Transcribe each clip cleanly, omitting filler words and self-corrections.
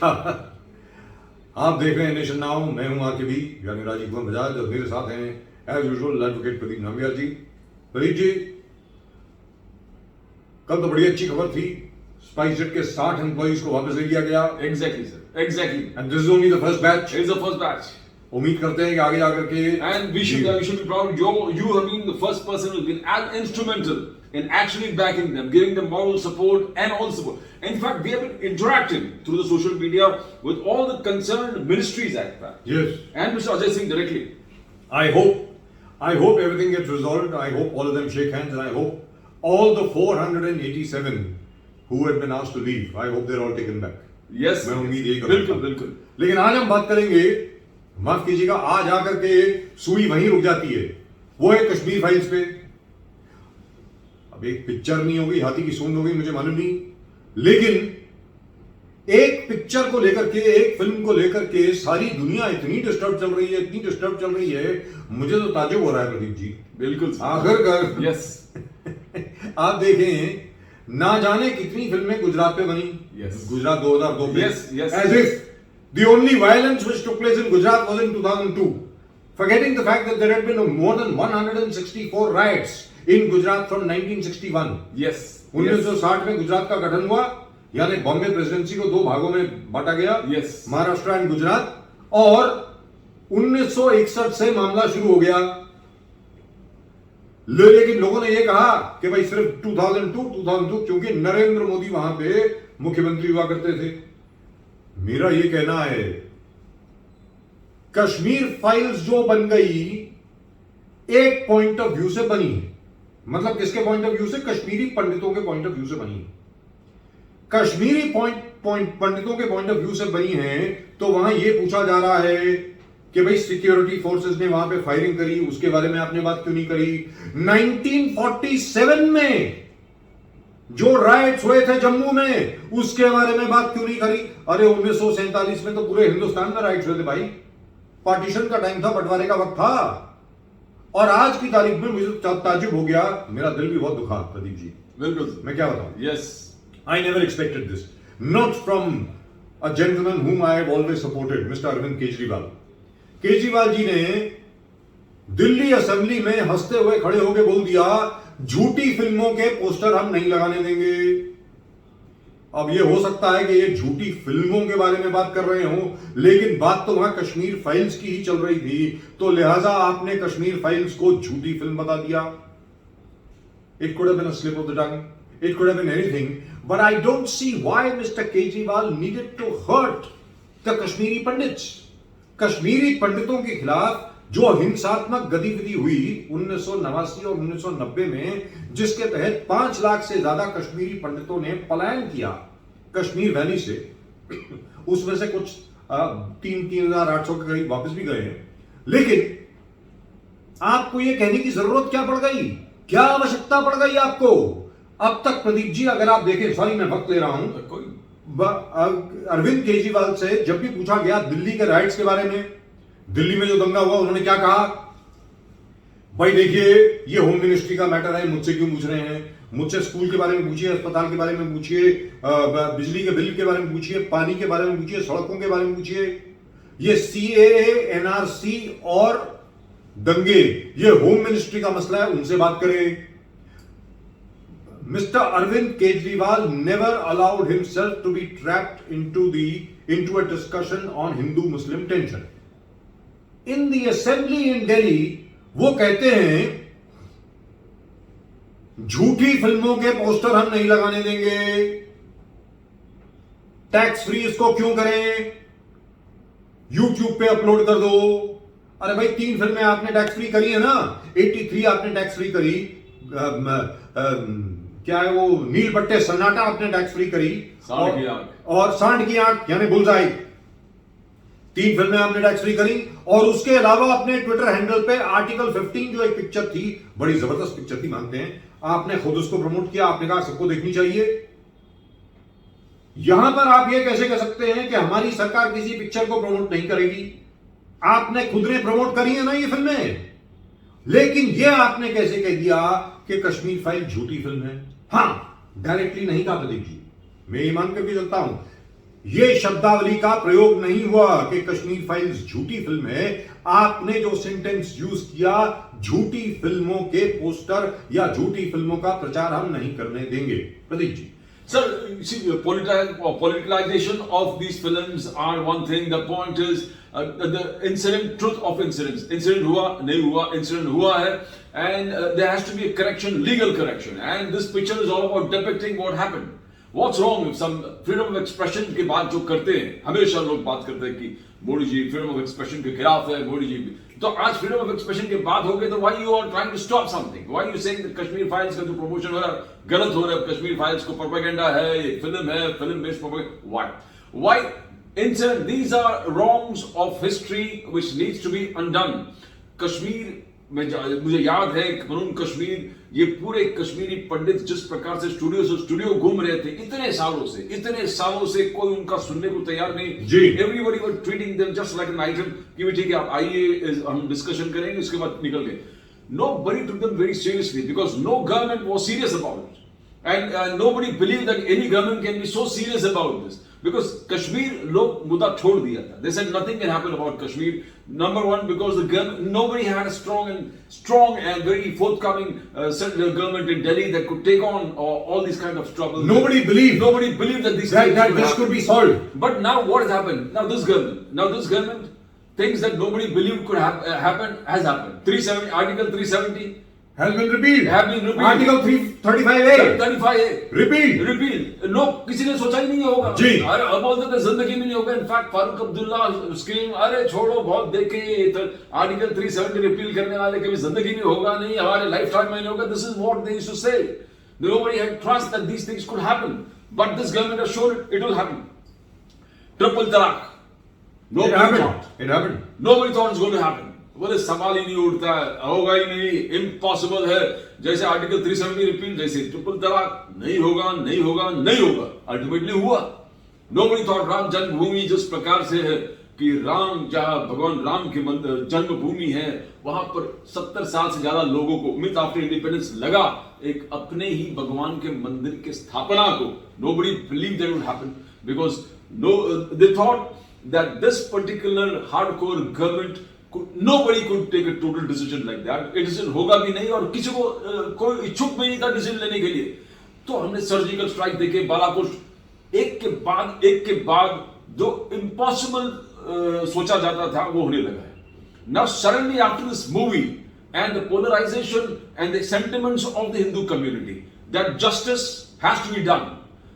नमस्कार, आप देख रहे हैं नेशन नाउ। मैं हूं आरकेबी यानी राजीव बजाज और मेरे साथ हैं as usual advocate Pradeep Nambiar ji. Pradeep ji, कल तो बड़ी अच्छी खबर थी, स्पाइस जेट के 60 एम्प्लॉइज को वापस ले लिया गया। Exactly, sir. Exactly. And this is only the first batch. It's the first batch. उम्मीद करते हैं कि आगे जाकर के And we should be proud. You have been the first person who's been as instrumental in actually backing them, giving them moral support and all support. In fact, we have been interacting through the social media with all the concerned ministries at that. Yes. And Mr. Ajay Singh directly. I hope everything gets resolved. I hope all of them shake hands, and I hope all the 487 who had been asked to leave, I hope they're all taken back. Yes. मैं उम्मीद यही करूंगा। बिल्कुल बिल्कुल। लेकिन आज हम बात करेंगे, माफ कीजिएगा, आज आकर के सुई वहीं रुक जाती है, वो है कश्मीर फाइल्स पे। अब एक पिक्चर नहीं होगी, हाथी की सूंड होगी, मुझे मालूम नहीं, लेकिन एक पिक्चर को लेकर के, एक फिल्म को लेकर के सारी दुनिया इतनी डिस्टर्ब चल रही है, मुझे तो ताज्जुब हो रहा है प्रदीप जी। बिल्कुल। आखिरकार यस। आप देखें, ना जाने कितनी फिल्में गुजरात पे बनी। गुजरात 2002 में। As if the only violence which took place in Gujarat was in 2002, forgetting the fact that there had been more than 164 riots in Gujarat from 1961. Yes. 1960 में गुजरात का गठन हुआ, यानी बॉम्बे प्रेसिडेंसी को दो भागों में बांटा गया। Yes. महाराष्ट्र एंड गुजरात। और 1961 से मामला शुरू हो गया, लेकिन लोगों ने यह कहा कि भाई सिर्फ 2002 क्योंकि नरेंद्र मोदी वहां पे मुख्यमंत्री हुआ करते थे। मेरा यह कहना है, कश्मीर फाइल्स जो बन गई एक पॉइंट ऑफ व्यू से बनी है। मतलब किसके पॉइंट ऑफ व्यू से? कश्मीरी पंडितों के पॉइंट ऑफ व्यू से बनी है। कश्मीरी पंडितों के पॉइंट ऑफ व्यू से बनी है, तो वहां यह पूछा जा रहा है कि भाई सिक्योरिटी फोर्सेस ने वहां पे फायरिंग करी, उसके बारे में आपने बात क्यों नहीं करी? 1947 में जो राइट्स हुए थे जम्मू में, उसके बारे में बात क्यों नहीं करी? अरे 1947 में तो पूरे हिंदुस्तान में राइट्स हुए थे भाई, पार्टीशन का टाइम था, बंटवारे का वक्त था। और आज की तारीख में मुझे ताज्जुब हो गया, मेरा दिल भी बहुत दुखा प्रदीप जी। बिल्कुल। मैं क्या बताऊं? Yes. I never expected this, not from a gentleman whom I have always supported, Mr. Arvind Kejriwal. Kejriwal ji ने दिल्ली असेंबली में हंसते हुए खड़े होकर बोल दिया, झूठी फिल्मों के पोस्टर हम नहीं लगाने देंगे। अब यह हो सकता है कि ये झूठी फिल्मों के बारे में बात कर रहे हो, लेकिन बात तो वहां कश्मीर फाइल्स की ही चल रही थी, तो लिहाजा आपने कश्मीर फाइल्स को झूठी फिल्म बता दिया। It could have been a slip of the tongue, it could have been anything, but I don't see why mister Kejriwal needed to hurt the Kashmiri pandits. Kashmiri पंडितों के खिलाफ जो हिंसात्मक गतिविधि हुई 1989 और 1990 में, जिसके तहत 5 लाख से ज्यादा कश्मीरी पंडितों ने पलायन किया कश्मीर वैली से, उसमें से कुछ 3,800 के करीब वापस भी गए हैं। लेकिन आपको यह कहने की जरूरत क्या पड़ गई? क्या आवश्यकता पड़ गई आपको? अब तक प्रदीप जी, अगर आप देखें, सॉरी मैं वक्त ले रहा हूं, अरविंद केजरीवाल से जब भी पूछा गया दिल्ली के राइट्स के बारे में, दिल्ली में जो दंगा हुआ, उन्होंने क्या कहा? भाई देखिए, ये होम मिनिस्ट्री का मैटर है, मुझसे क्यों पूछ रहे हैं? मुझसे स्कूल के बारे में पूछिए, अस्पताल के बारे में पूछिए, बिजली के बिल के बारे में पूछिए, पानी के बारे में पूछिए, सड़कों के बारे में पूछिए। ये सीएए, एनआरसी और दंगे, ये होम मिनिस्ट्री का मसला है, उनसे बात करें। Mr. Arvind Kejriwal never allowed himself to be trapped into a discussion on Hindu-Muslim tension. In the assembly in Delhi, वो कहते हैं झूठी फिल्मों के पोस्टर हम नहीं लगाने देंगे, टैक्स फ्री इसको क्यों करें, YouTube पे अपलोड कर दो। अरे भाई 3 फिल्में आपने टैक्स फ्री करी है ना, 83 आपने टैक्स फ्री करी, क्या है वो, नील बट्टे सन्नाटा आपने टैक्स फ्री करी, और सांड की आंख यानी बुलजाई, 3 फिल्में आपने टैक्स फ्री करी। और उसके अलावा अपने ट्विटर हैंडल पे आर्टिकल 15 जो एक पिक्चर थी, बड़ी जबरदस्त पिक्चर थी मानते हैं, आपने खुद उसको प्रमोट किया, आपने कहा सबको देखनी चाहिए। यहां पर आप ये कैसे कह सकते हैं कि हमारी सरकार किसी पिक्चर को प्रमोट नहीं करेगी? आपने खुद ने प्रमोट करी है ना ये फिल्में, लेकिन ये आपने कैसे कह दिया कि कश्मीर फाइल झूठी फिल्म है? हां, डायरेक्टली नहीं कहा प्रदीप जी, मैं ये मान कर भी चलता हूं, ये शब्दावली का प्रयोग नहीं हुआ कि कश्मीर फाइल्स झूठी फिल्म है। आपने जो सेंटेंस यूज किया, झूठी फिल्मों के पोस्टर या झूठी फिल्मों का प्रचार हम नहीं करने देंगे। Pradeep ji. Sir, you see, politicalization of these films are one thing. The point is the incident, truth of incidents. Incident हुआ, नहीं हुआ, incident हुआ है, and there has to be a correction, legal correction. And this picture is all about depicting what happened. What's wrong if some freedom of expression की बात जो करते हैं, हमेशा लोग बात करते हैं कि Modi ji freedom of expression के खिलाफ है, मोदी जी। तो आज फ्रीडम ऑफ एक्सप्रेशन की बात हो गई तो why you are trying to stop something? Why you saying that Kashmir files का जो प्रमोशन हो रहा है गलत हो रहा है, कश्मीर फाइल्स को प्रोपेगेंडा है, ये फिल्म है, film based propaganda? Why incident? These are wrongs of history which needs to be undone. Kashmir में मुझे याद है कानून कश्मीर, ये पूरे कश्मीरी पंडित जिस प्रकार से स्टूडियो घूम रहे थे इतने सालों से कोई उनका सुनने को तैयार नहीं। Everybody were treating them just like an item कि ठीक है आप आइए हम डिस्कशन करेंगे, उसके बाद निकल गए। Nobody took them very seriously because no government was serious about it, and nobody believed that any government can be so serious about this. Because Kashmir लोग मुद्दा छोड़ दिया था. They said nothing can happen about Kashmir. Number one, because nobody had a strong and very forthcoming central government in Delhi that could take on all these kind of troubles. Nobody believed that this could be solved. But now what has happened? Now this government thinks that nobody believed could happen has happened. 370 Article 370 has been repealed. Article 335A repealed. लोग किसी ने सोचा ही नहीं होगा जी। अरे अब बोलते थे जिंदगी में नहीं होगा। इनफैक्ट फारूक अब्दुल्ला स्क्रीम, अरे छोड़ो बहुत देखे आर्टिकल 370 रिपील करने वाले कभी जिंदगी में होगा नहीं, हमारे लाइफ टाइम में नहीं होगा। This is what they used to say. Nobody had trust that these things could happen, but this government has shown it will happen. Triple talaq. It happened. Nobody thought it's going to happen. बोले सवाल ही नहीं उठता है, होगा ही नहीं, impossible है। जैसे article 370 repeal, जैसे ट्रिपल तलाक, नहीं होगा। अल्टीमेटली हुआ। Nobody thought राम जन्मभूमि जिस प्रकार से है कि राम जहाँ भगवान राम की जन्मभूमि है, वहां पर 70 साल से ज्यादा लोगों को मिड आफ्टर इंडिपेंडेंस लगा एक अपने ही भगवान के मंदिर के स्थापना को। Nobody believed that would happen because they thought that this particular hardcore government nobody could take a total decision like that. A decision होगा भी नहीं और किसी को कोई इच्छुक भी नहीं था डिसीजन लेने के लिए। तो हमने सर्जिकल स्ट्राइक देखे, बालाकोट, एक के बाद जो इम्पॉसिबल सोचा जाता था वो होने लगा है। Now suddenly after this movie and the polarization and the sentiments of the Hindu community that justice has to be done.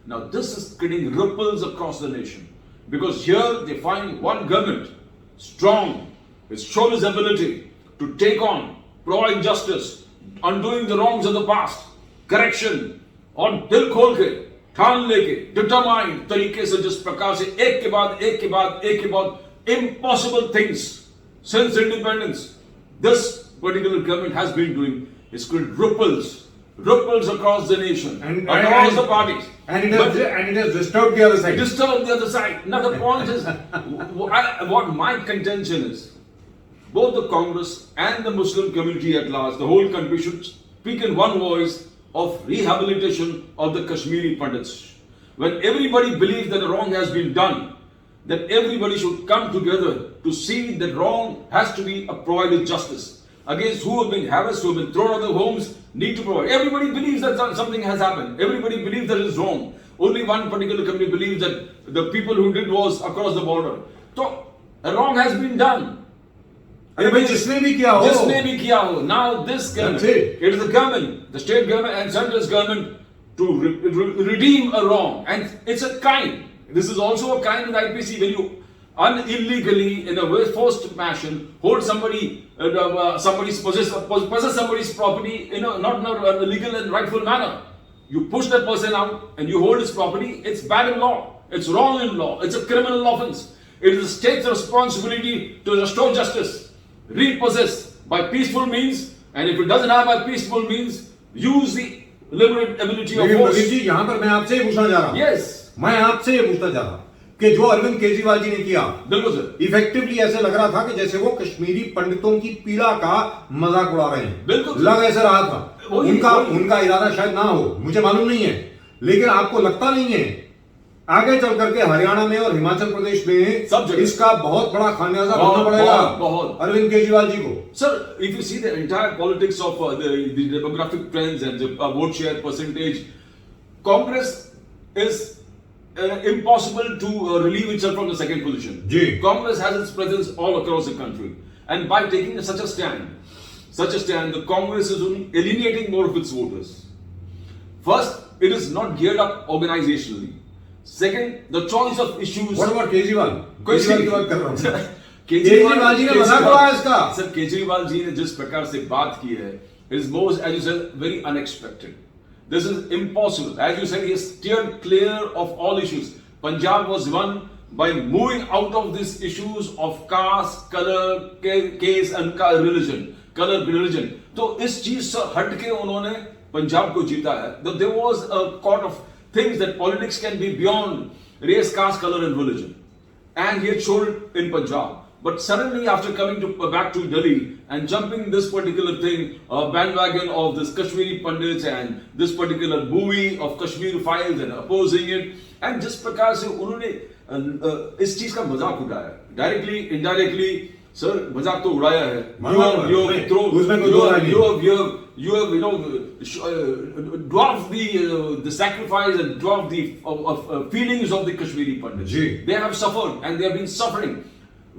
Now this is creating ripples across the nation because here they find one government strong. It's shown his ability to take on, provide justice, undoing the wrongs of the past, correction, और दिल खोल के, ठान लेके, determined तरीके से जिस प्रकार से एक के बाद impossible things since independence, this particular government has been doing is creating ripples across the nation, across the parties. And it has disturbed the other side. Now the point is, what my contention is, both the Congress and the Muslim community at large, the whole country should speak in one voice of rehabilitation of the Kashmiri Pandits. When everybody believes that a wrong has been done, then everybody should come together to see that wrong has to be provided justice. Against who have been harassed, who have been thrown out of their homes, need to provide. Everybody believes that something has happened. Everybody believes that it is wrong. Only one particular community believes that the people who did was across the border. So, a wrong has been done. जिसने भी किया हो, now this government, it is the government, the state government and central government to redeem a wrong, and it's a crime. This is also a crime in the IPC when you illegally in a forced fashion hold somebody, possess somebody's property in a not a legal and rightful manner. You push that person out and you hold his property. It's bad in law. It's wrong in law. It's a criminal offense. It is the state's responsibility to restore justice. Repossess by peaceful means, and if it doesn't have by peaceful means, use the liberal ability of force. जी यहाँ पर मैं आपसे ये पूछना चाह रहा हूँ। Yes. मैं आपसे ये पूछना चाह रहा हूँ कि जो अरविंद केजरीवाल जी ने किया, बिल्कुल सर, इफेक्टिवली ऐसे लग रहा था कि जैसे वो कश्मीरी पंडितों की पीड़ा का मजाक उड़ा रहे हैं। बिल्कुल लग ऐसे रहा था। उनका इरादा शायद ना हो, मुझे मालूम नहीं है, लेकिन आपको लगता नहीं है आगे चल करके हरियाणा में और हिमाचल प्रदेश में सब जगह इसका बहुत बड़ा खामियाजा भरना पड़ेगा बहुत अरविंद केजरीवाल जी को. Sir, if you see the entire politics of the demographic trends and the vote share percentage, Congress is impossible to relieve itself from the second position. Ji. Congress has its presence all across the country, and by taking such a stand, the Congress is only alienating more of its voters. First, it is not geared up organizationally. Second, the choice of issues. What about Kejriwal? Kejriwal की बात कर रहा हूँ. केजरीवाल जी ने मजाक उड़ाया इसका. Sir Kejriwal ji ने जिस प्रकार से बात की है, is most, as you said, very unexpected. This is impossible. As you said, he has steered clear of all issues. Punjab was won by moving out of these issues of caste, color, caste and religion. Color, religion. तो इस चीज से हट के उन्होंने पंजाब को जीता है. There was a court of things that politics can be beyond race, caste, color and religion. And he had showed it in Punjab. But suddenly after coming back to Delhi and jumping this particular thing, bandwagon of this Kashmiri Pandits and this particular movie of Kashmir Files and opposing it, and जिस प्रकार से उन्होंने इस चीज का मजाक उड़ाया, directly, indirectly, sir, मजाक तो उड़ाया है. You have dwarfed the sacrifice and dwarfed the feelings of the Kashmiri Pandits. They have suffered and they have been suffering.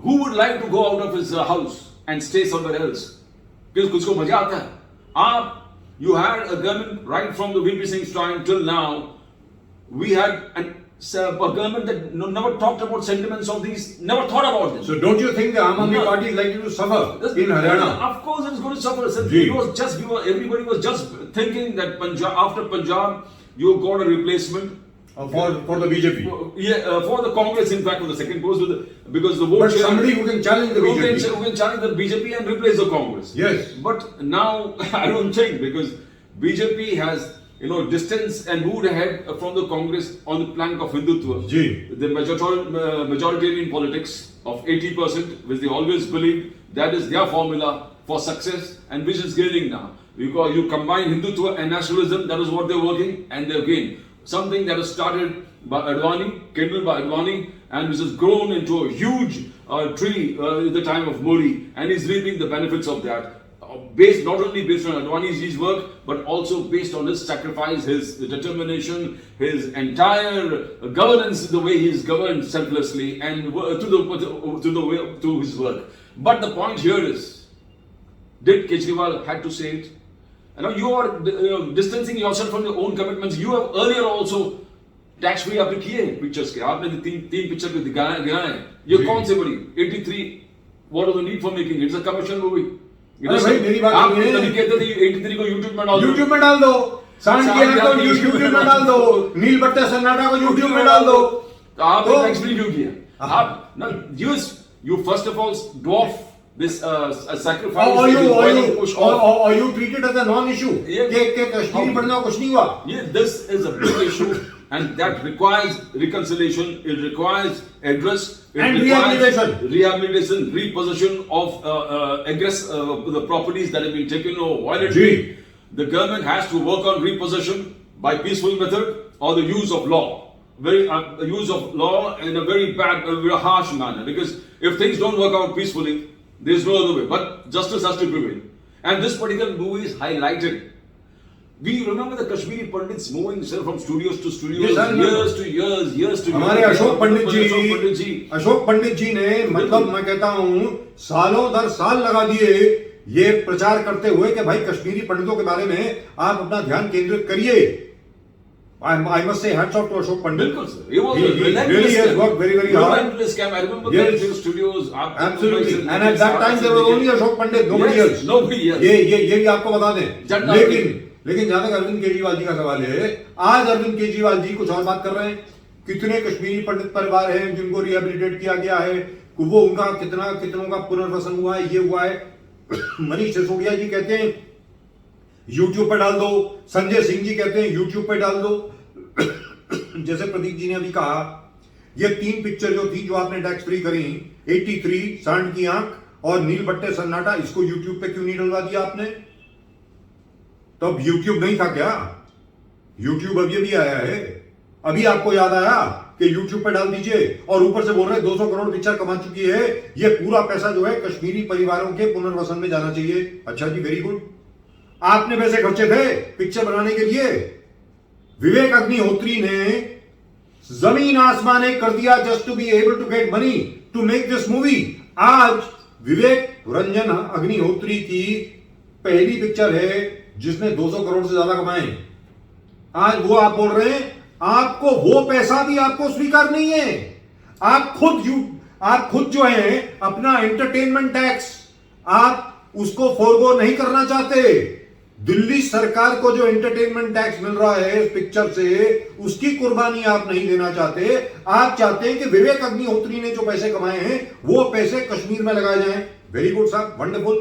Who would like to go out of his house and stay somewhere else? Because कुछ को मजा आता है. You had a government right from the VP Singh's time till now. We had a government that never talked about sentiments of these, never thought about them. So don't you think the Aam Aadmi Party is likely to suffer in Haryana? Of course it's going to suffer. So it was just, everybody was just thinking that after Punjab, you got a replacement. For the BJP? For the Congress, in fact, for the second post, because the vote. But somebody who can challenge the BJP. Who can challenge the BJP and replace the Congress. Yes. But now, I don't think, because BJP has, distance and moved ahead from the Congress on the plank of Hindutva. The majoritarian politics of 80%, which they always believed, that is their formula for success, and which is gaining now. Because you combine Hindutva and nationalism, that is what they're working, and they're gained. Something that was started by Advani, kindled by Advani, and which has grown into a huge tree at the time of Modi, and is reaping the benefits of that. Not only based on Advani's work, but also based on his sacrifice, his determination, his entire governance, the way he's governed selflessly, and to his work. But the point here is, did Kejriwal had to say it? Now you are distancing yourself from your own commitments. You have earlier also tax free आपने किए हैं pictures के, आपने तीन picture को दिखाए हैं. ये कौन से बड़ी 83 what was the need for making it's a commercial movie. भाई मेरी बात आप तभी कहते थे 83 को यूट्यूब में डाल दो, सांड किया तो यूट्यूब में डाल दो, नील बट्टे सन्नाटा को यूट्यूब में डाल दो. तो आपने टैक्स फ्री क्यों किया? आप you first of all dwarf this sacrifice or you treat it as a non-issue. कि कश्मीरी पढ़ने कुछ नहीं हुआ. This is a big issue and that requires reconciliation. It requires address. And rehabilitation, repossession of the properties that have been taken over violently. The government has to work on repossession by peaceful method or the use of law. Use of law in a very bad, very harsh manner. Because if things don't work out peacefully, there is no other way. But justice has to prevail. And this particular movie is highlighted. We remember the Kashmiri Pandits moving from studios to studios, years to years. हमारे अशोक पंडित जी ने मतलब मैं कहता हूँ सालों दर साल लगा दिए ये प्रचार करते हुए कि भाई कश्मीरी पंडितों के बारे में आप अपना ध्यान केंद्रित करिए. I must say hats off to Ashok Pandit. Bilkul, sir. He was really has worked very hard. Relentless camp. I remember going to studios. Absolutely. And at that time there was only Ashok Pandit, nobody else. Nobody else. ये भी आपको बता दें. लेकिन जहां तक अरविंद केजरीवाल जी का सवाल है, आज अरविंद केजरीवाल जी कुछ और बात कर रहे हैं. कितने कश्मीरी पंडित परिवार हैं जिनको रिहेबिलिटेट किया गया है, वो उनका कितनों का पुनर्वसन हुआ है, ये हुआ है. मनीष सिसोदिया जी कहते हैं यूट्यूब पे डाल दो, संजय सिंह जी कहते हैं यूट्यूब पे डाल दो. जैसे प्रदीप जी ने अभी कहा, ये तीन पिक्चर जो थी जो आपने टैक्स फ्री करी, 83, सांड की आंख और नील बट्टे सन्नाटा, इसको यूट्यूब पे क्यों नहीं डलवा दिया आपने? तो अब यूट्यूब नहीं था क्या? यूट्यूब अभी आया है. अभी आपको याद आया कि YouTube पे डाल दीजिए और ऊपर से बोल रहे 200 करोड़ पिक्चर कमा चुकी है, ये पूरा पैसा जो है कश्मीरी परिवारों के पुनर्वसन में जाना चाहिए। अच्छा जी, वेरी गुड। आपने पैसे खर्चे थे पिक्चर बनाने के लिए। विवेक अग्निहोत्री ने जमीन आसमान एक कर दिया just to be able to get money to make this movie. आज विवेक रंजन अग्निहोत्री की पहली पिक्चर है जिसने 200 करोड़ से ज्यादा कमाए। आज वो आप बोल रहे हैं आपको वो पैसा भी आपको स्वीकार नहीं है। आप खुद जो है अपना एंटरटेनमेंट टैक्स आप उसको फोरगो नहीं करना चाहते। दिल्ली सरकार को जो एंटरटेनमेंट टैक्स मिल रहा है इस पिक्चर से, उसकी कुर्बानी आप नहीं देना चाहते। आप चाहते हैं कि विवेक अग्निहोत्री ने जो पैसे कमाए हैं वो पैसे कश्मीर में लगाए जाएं। वेरी गुड साहब, वंडरफुल।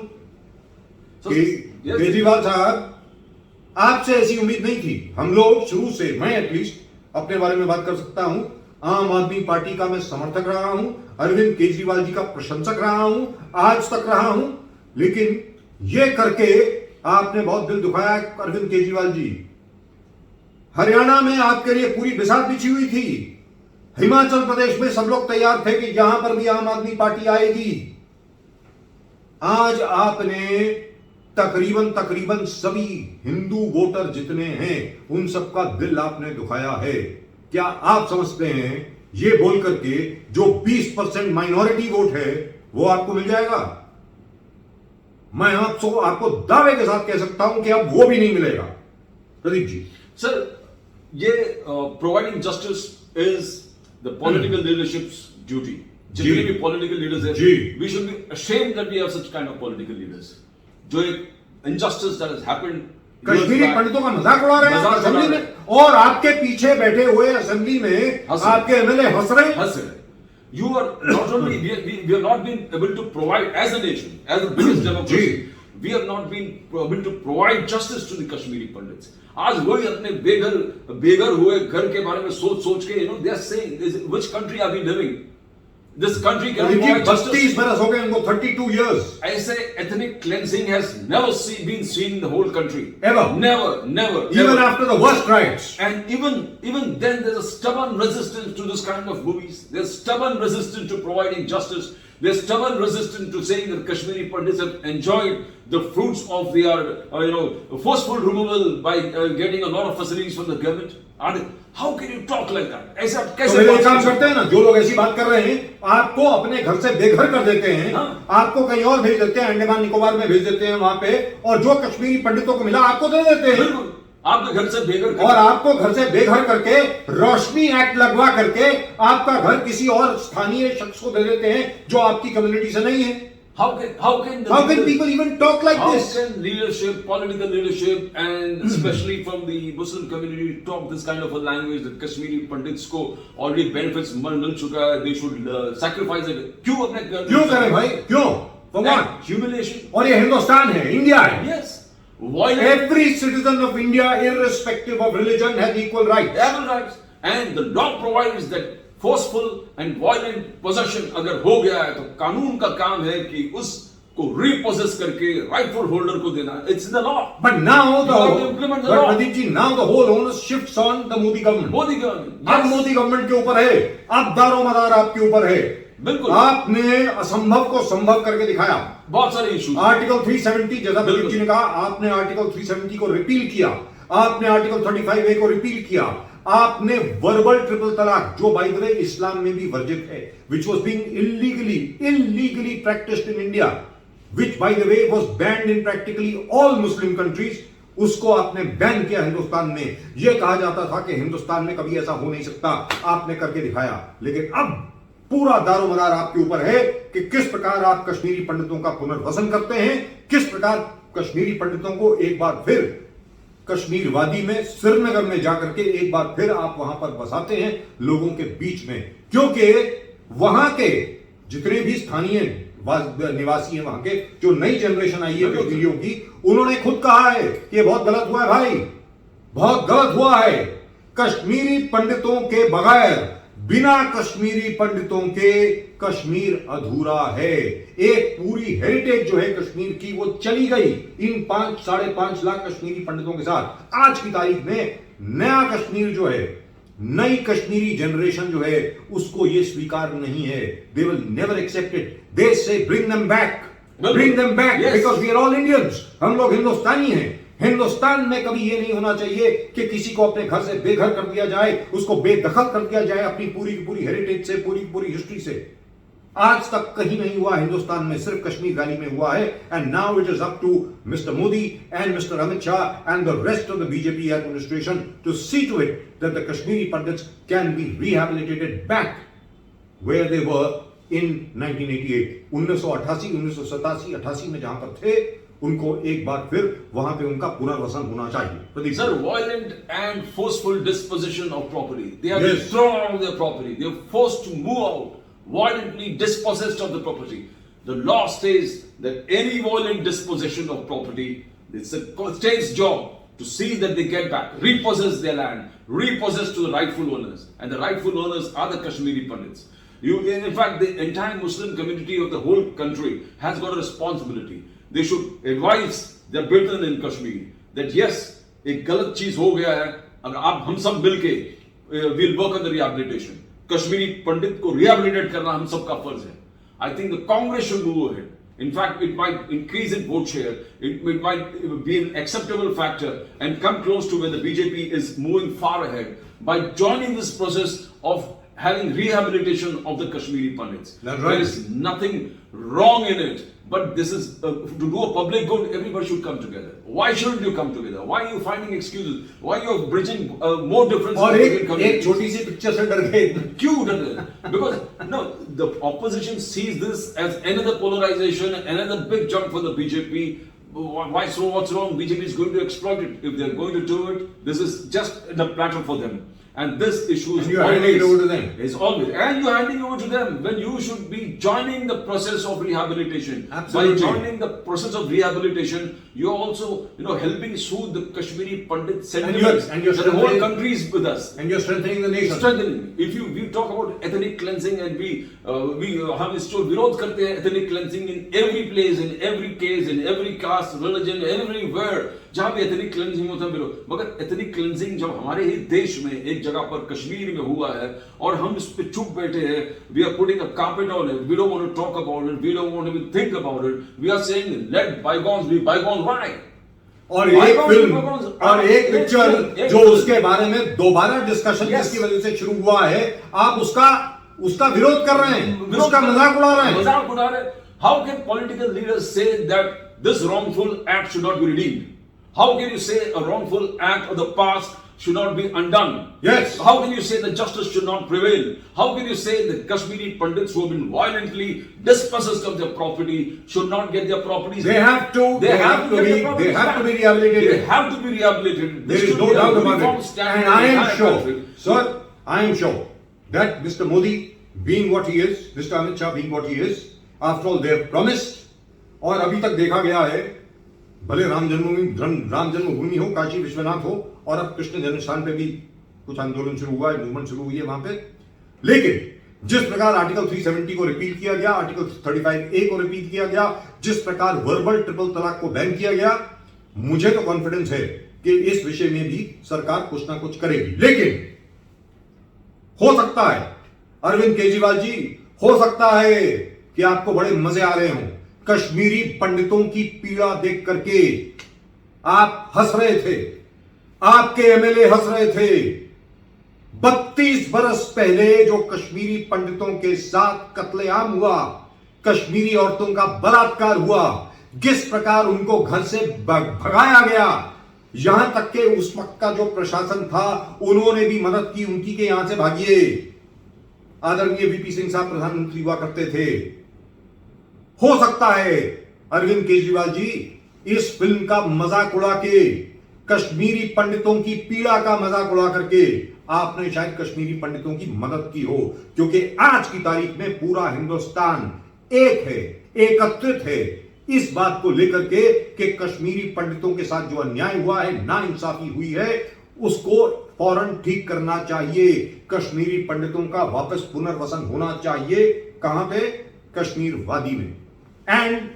केजरीवाल साहब, आपसे ऐसी उम्मीद नहीं थी। हम लोग शुरू से, मैं एटलीस्ट अपने बारे में बात कर सकता हूं, आम आदमी पार्टी का मैं समर्थक रहा हूं, अरविंद केजरीवाल जी का प्रशंसक रहा हूं, आज तक रहा हूं। लेकिन यह करके आपने बहुत दिल दुखाया अरविंद केजरीवाल जी। हरियाणा में आपके लिए पूरी बिसात बिछी हुई थी। हिमाचल प्रदेश में सब लोग तैयार थे कि यहां पर भी आम आदमी पार्टी आएगी। आज आपने तकरीबन सभी हिंदू वोटर जितने हैं उन सबका दिल आपने दुखाया है। क्या आप समझते हैं ये बोल करके जो 20% माइनॉरिटी वोट है वो आपको मिल जाएगा? मैं आपको दावे के साथ कह सकता हूं कि अब वो भी नहीं मिलेगा। प्रदीप जी। सर, ये providing justice is the political leadership's duty. जितने भी पॉलिटिकल लीडर्स हैं, we should be ashamed that we have such kind of political leaders. जो एक injustice that has happened, Kashmiri पंडितों का मजाक उड़ा रहे हैं असेंबली में, और आपके पीछे बैठे हुए असेंबली में आपके एमएलए हंस रहे हैं। You are not only we have not been able to provide as a nation, as the biggest democracy, we have not been able to provide justice to the Kashmiri Pandits. आज वही अपने बेघर हुए घर के बारे में सोच के, they are saying, which country are we living? This country can provide justice. 32 बरस हो गए उनको, 32 years. ऐसे ethnic cleansing has never been seen in the whole country. Ever. Never. Even after the worst riots. And even then there's a stubborn resistance to this kind of movies. There's stubborn resistance to providing justice. There's stubborn resistance to saying that Kashmiri Pandits have enjoyed the fruits of their, forceful removal by getting a lot of facilities from the government. And how can you talk like that? ऐसा कैसे? तो काम करते हैं ना, जो लोग ऐसी बात कर रहे हैं, आपको अपने घर से बेघर कर देते हैं, आपको कहीं और भेज देते हैं, अंडमान निकोबार में भेज देते हैं वहां पे, और जो कश्मीरी पंडितों को मिला आपको दे देते हैं। आपके घर से बेघर और आपको घर से बेघर करके रोशनी एक्ट लगवा करके आपका घर किसी और स्थानीय शख्स को दे देते हैं जो आपकी कम्युनिटी से नहीं है। How can people even talk like this? How can leadership, political leadership, and especially from the Muslim community talk this kind of a language that Kashmiri Pandits को already benefits मिल चुका है, they should sacrifice it? क्यों करें भाई? क्यों? For what? Humiliation. और ये हिंदुस्तान है, इंडिया है। Yes. Every citizen of India, irrespective of religion, has equal rights. Equal rights. And the law provides that forceful and violent possession अगर हो गया है तो कानून का काम है कि उसको repossess करके rightful holder को देना। It's in the law. But now Pradeep ji, now the whole onus shifts on the Modi government. अब मोदी गवर्नमेंट के ऊपर है, अब दारोमदार आपके ऊपर है। बिल्कुल। आपने असंभव को संभव करके दिखाया। बहुत सारे इशू। आर्टिकल 370, जैसा प्रदीप जी ने कहा, आपने आर्टिकल 370 को रिपील किया, आपने आर्टिकल 35A को रिपील किया, आपने वर्बल ट्रिपल तलाक, जो बाय द वे इस्लाम में भी वर्जित है, which was being illegally practiced in India, which by the way was banned in practically all Muslim countries, उसको आपने बैन किया हिंदुस्तान में। यह कहा जाता था कि हिंदुस्तान में कभी ऐसा हो नहीं सकता, आपने करके दिखाया। लेकिन अब पूरा दारोमदार आपके ऊपर है कि किस प्रकार आप कश्मीरी पंडितों का पुनर्वसन करते हैं, किस प्रकार कश्मीरी पंडितों को एक बार फिर कश्मीर वादी में, श्रीनगर में जाकर के एक बार फिर आप वहां पर बसाते हैं लोगों के बीच में। क्योंकि वहां के जितने भी स्थानीय निवासी हैं, वहां के जो नई जनरेशन आई है कश्मीरियों की, उन्होंने खुद कहा है कि ये बहुत गलत हुआ है भाई, बहुत गलत हुआ है। कश्मीरी पंडितों के बगैर, बिना कश्मीरी पंडितों के कश्मीर अधूरा है। एक पूरी हेरिटेज जो है कश्मीर की वो चली गई इन 5-5.5 लाख कश्मीरी पंडितों के साथ। आज की तारीख में नया कश्मीर जो है नई कश्मीरी जनरेशन जो है उसको ये स्वीकार नहीं है. They will never accept it. They say bring them back. Bring them back because we are all Indians. हम लोग हिंदुस्तानी हैं. हिंदुस्तान में कभी ये नहीं होना चाहिए कि किसी को अपने घर से बेघर कर दिया जाए, उसको बेदखल कर दिया जाए अपनी पूरी की पूरी हेरिटेज से, पूरी की पूरी हिस्ट्री से. आज तक कहीं नहीं हुआ हिंदुस्तान में, सिर्फ कश्मीर वैली में हुआ है. And now it is up to mister Modi and mister Amit Shah and the rest of the BJP administration to see to it that the Kashmiri pandits can be rehabilitated back where they were in 1988. 1988, 1987, 88 में जहां पर थे, उनको एक बार फिर वहां पे उनका पुनर्वसन होना चाहिए. Pradeep Sir, violent and forceful disposition of property. They have been thrown out of their property. They are forced to move out, violently dispossessed of the property. The law says that any violent dispossession of property, it's a state's job to see that they get back, repossess their land, repossess to the rightful owners. And the rightful owners are the Kashmiri Pandits. In fact, the entire Muslim community of the whole country has got a responsibility. They should advise their brethren in Kashmir that yes, एक गलत चीज हो गया है, अगर आप हम सब मिलके we'll work on the rehabilitation. Kashmiri पंडित को rehabilitate करना हम सबका फर्ज है. I think the Congress should move ahead. In fact, it might increase in vote share. It might be an acceptable factor and come close to where the BJP is moving far ahead by joining this process of having rehabilitation of the Kashmiri Pandits. That's right. There is nothing wrong in it, but this is to do a public good. Everybody should come together. Why shouldn't you come together? Why are you finding excuses? Why are you bridging more differences? और एक छोटी सी picture से डर गए. क्यों डर गए? Because no, the opposition sees this as another polarization, another big jump for the BJP. Why so? What's wrong? BJP is going to exploit it. If they're going to do it, this is just the platter for them. And this issue is handing it over to them. Is always, and you're handing over to them when you should be joining the process of rehabilitation. Absolutely. By joining the process of rehabilitation, you're also, helping soothe the Kashmiri Pandit sentiments. And you're that the whole country is with us. And you're strengthening the nation. Strengthening. If we talk about ethnic cleansing and we हम इसको विरोध करते हैं ethnic cleansing in every place, in every case, in every caste, religion, everywhere. जहां भी ethnic cleansing होता है विरोध, मगर एथनिक क्लेंजिंग जब हमारे ही देश में एक जगह पर कश्मीर में हुआ है और हम इस पे चुप बैठे हैं, we are putting a carpet on it, we don't want to talk about it, we don't want to think about it, we are saying let bygones be bygones. Why? और एक फिल्म और एक पिक्चर जो उसके बारे में दोबारा discussion जिसकी वजह से शुरू हुआ है, आप उसका विरोध कर रहे हैं, उसका मजाक उड़ा रहे हैं. How can political leaders say that this wrongful act should not be redeemed? How can you say a wrongful act of the past should not be undone? Yes. How can you say that justice should not prevail? How can you say that Kashmiri Pandits who have been violently dispossessed of their property should not get their properties? They have to be rehabilitated. They have to be rehabilitated. There is no doubt about it. And I am sure, sir, I am sure that Mr. Modi, being what he is, Mr. Amit Shah being what he is, after all they have promised, और अभी तक देखा गया है, भले राम जन्मभूमि हो, काशी विश्वनाथ हो, और अब कृष्ण जन्मस्थान पे भी कुछ आंदोलन शुरू हुआ है, मूवमेंट शुरू हुई है वहां पे. लेकिन जिस प्रकार आर्टिकल 370 को रिपील किया गया, आर्टिकल 35A को रिपील किया गया, जिस प्रकार वर्बल ट्रिपल तलाक को बैन किया गया, मुझे तो कॉन्फिडेंस है कि इस विषय में भी सरकार कुछ ना कुछ करेगी. लेकिन हो सकता है अरविंद केजरीवाल जी, हो सकता है कि आपको बड़े मजे आ रहे हों. कश्मीरी पंडितों की पीड़ा देख करके आप हंस रहे थे, आपके एमएलए हंस रहे थे. 32 बरस पहले जो कश्मीरी पंडितों के साथ कत्लेआम हुआ, कश्मीरी औरतों का बलात्कार हुआ, किस प्रकार उनको घर से भगाया गया, यहां तक कि उस वक्त का जो प्रशासन था उन्होंने भी मदद की, उनकी के यहां से भागिए. आदरणीय वीपी सिंह साहब प्रधानमंत्री हुआ करते थे. हो सकता है अरविंद केजरीवाल जी इस फिल्म का मजाक उड़ा के, कश्मीरी पंडितों की पीड़ा का मजाक उड़ा करके आपने शायद कश्मीरी पंडितों की मदद की हो, क्योंकि आज की तारीख में पूरा हिंदुस्तान एक है, एकत्रित है इस बात को लेकर के कि कश्मीरी पंडितों के साथ जो अन्याय हुआ है, नाइंसाफी हुई है, उसको फौरन ठीक करना चाहिए. कश्मीरी पंडितों का वापस पुनर्वसन होना चाहिए. कहां पे? कश्मीर वादी में. And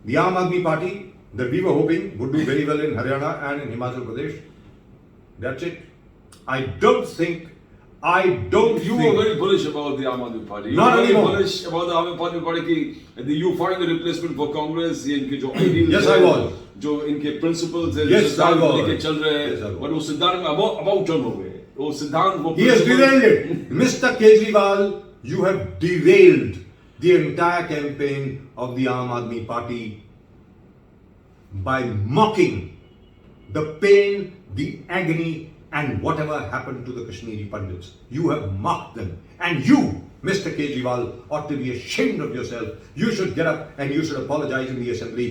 the Aam Aadmi Party that we were hoping would do very well in Haryana and in Himachal Pradesh. That's it. I don't think. You were very bullish about the Aam Admi Party. You Not were very anymore. bullish about the Aam Admi Party कि you find a replacement for Congress. ये इनके जो ideals Yes, हैं, I was. जो इनके principles हैं, Yes, जो सिद्धांत I was. लेके चल रहे हैं, Yes, I was. but वो सिद्धांत में about turn हो गए. वो सिद्धांत वो He has principles- derailed it. Mr. Kejriwal, you have derailed the entire campaign of the Aam Admi Party by mocking the pain, the agony, and whatever happened to the Kashmiri Pandits. You have mocked them. And you, Mr. Kejriwal, ought to be ashamed of yourself. You should get up and you should apologize in the assembly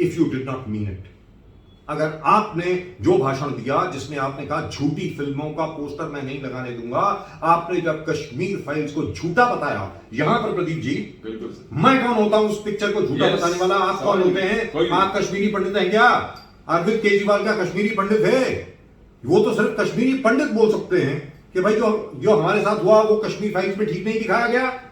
if you did not mean it. अगर आपने जो भाषण दिया जिसमें आपने कहा झूठी फिल्मों का पोस्टर मैं नहीं लगाने दूंगा, आपने जब कश्मीर फाइल्स को झूठा बताया, यहां पर प्रदीप जी, बिल्कुल सर। मैं कौन होता हूं उस पिक्चर को झूठा Yes. बताने वाला? आप कौन होते हैं? कोई नहीं। आप कश्मीरी पंडित हैं क्या? अरविंद केजरीवाल का कश्मीरी पंडित है? वो तो सिर्फ कश्मीरी पंडित बोल सकते हैं कि भाई जो हमारे साथ हुआ वो कश्मीर फाइल्स में ठीक नहीं दिखाया गया।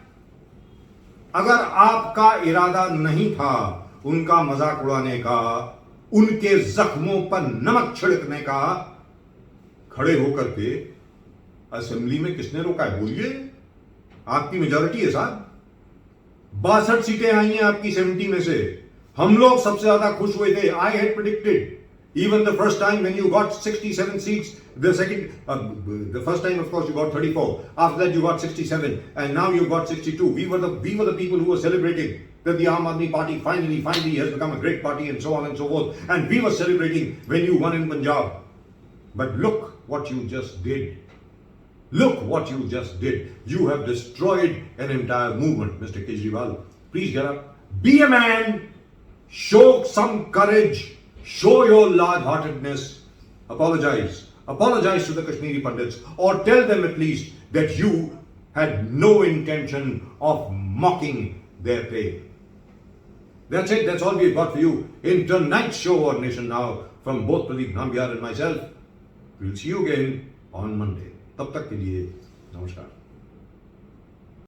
अगर आपका इरादा नहीं था उनका मजाक उड़ाने का, उनके जख्मों पर नमक छिड़कने का, खड़े होकर के असेंबली में किसने रोका है? बोलिए। आपकी मेजॉरिटी है साहब, 62 सीटें आई हैं आपकी 70 में से। हम लोग सबसे ज्यादा खुश हुए थे। I had predicted even the first time when you got 67 seats, the first time of course you got 34, after that you got 67, and now you got 62. We were the people who were celebrating that the Aam Admi Party finally has become a great party and so on and so forth, and we were celebrating when you won in Punjab. But look what you just did. Look what you just did. You have destroyed an entire movement, Mr. Kejriwal. Please get up, be a man, show some courage, show your large-heartedness, apologize to the Kashmiri Pandits, or tell them at least that you had no intention of mocking their pain. That's it, that's all we've got for you in tonight's show on Nation Now from both Pradeep Nambiar and myself. We'll see you again on Monday. तब तक के लिए नमस्कार.